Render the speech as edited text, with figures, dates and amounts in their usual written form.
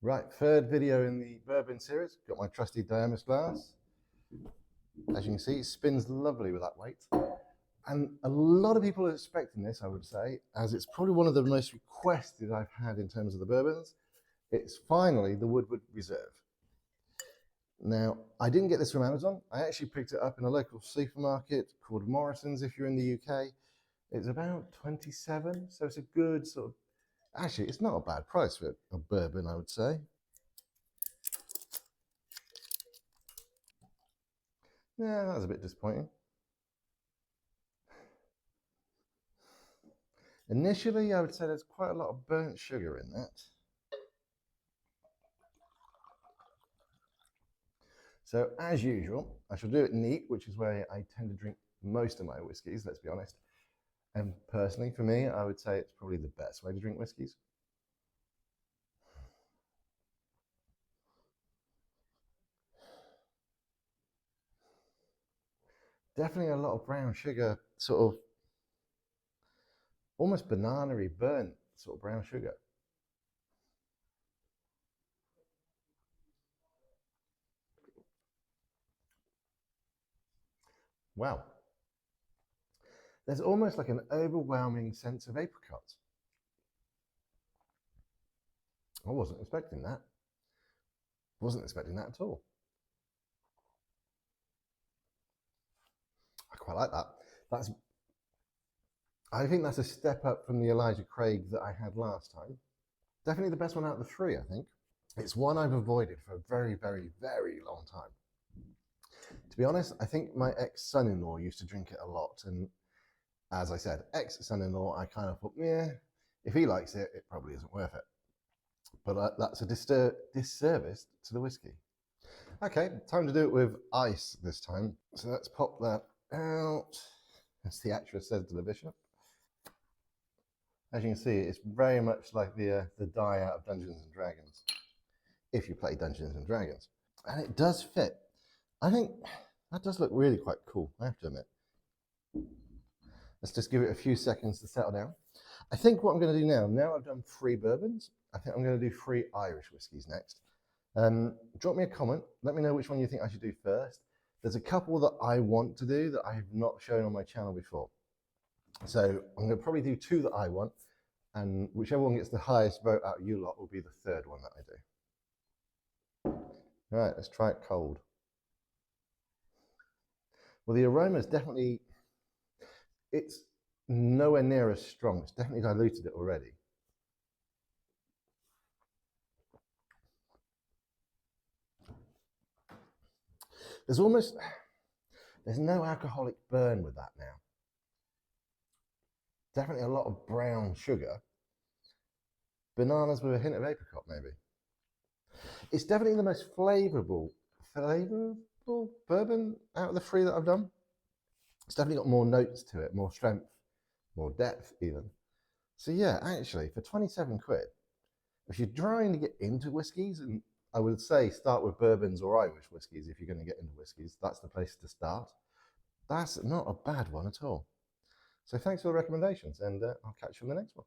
Right, third video in the bourbon series. Got my trusty Diamis glass. As you can see, it spins lovely with that weight. And a lot of people are expecting this, I would say, as it's probably one of the most requested I've had in terms of the bourbons. It's finally the Woodford Reserve. Now, I didn't get this from Amazon. I actually picked it up in a local supermarket called Morrison's if you're in the UK. It's about 27, so it's a good sort of, actually, it's not a bad price for a bourbon, I would say. Yeah, that was a bit disappointing. Initially, I would say there's quite a lot of burnt sugar in that. So as usual, I shall do it neat, which is where I tend to drink most of my whiskies, let's be honest. And personally, for me, I would say it's probably the best way to drink whiskies. Definitely a lot of brown sugar, sort of almost banana-y burnt sort of brown sugar. Wow. There's almost like an overwhelming sense of apricot. I wasn't expecting that. Wasn't expecting that at all. I quite like that. I think that's a step up from the Elijah Craig that I had last time. Definitely the best one out of the three, I think. It's one I've avoided for a very, very, very long time. To be honest, I think my ex-son-in-law used to drink it a lot. And as I said, ex-son-in-law, I kind of thought, yeah, if he likes it, it probably isn't worth it. But that's a disservice to the whiskey. Okay, time to do it with ice this time. So let's pop that out, as the actress said to the bishop. As you can see, it's very much like the die out of Dungeons and Dragons, if you play Dungeons and Dragons. And it does fit. I think that does look really quite cool, I have to admit. Let's just give it a few seconds to settle down. I think what I'm going to do now I've done 3 bourbons, I think I'm going to do 3 Irish whiskies next. Drop me a comment, let me know which one you think I should do first. There's a couple that I want to do that I have not shown on my channel before. So I'm going to probably do 2 that I want, and whichever one gets the highest vote out of you lot will be the third one that I do. All right, let's try it cold. Well, the aroma is definitely, it's nowhere near as strong. It's definitely diluted it already. There's no alcoholic burn with that now. Definitely a lot of brown sugar. Bananas with a hint of apricot, maybe. It's definitely the most flavorful bourbon out of the 3 that I've done. It's definitely got more notes to it, more strength, more depth even. So yeah, actually, for 27 quid, if you're trying to get into whiskies, and I would say start with bourbons or Irish whiskies if you're going to get into whiskies, that's the place to start. That's not a bad one at all. So thanks for the recommendations, and I'll catch you on the next one.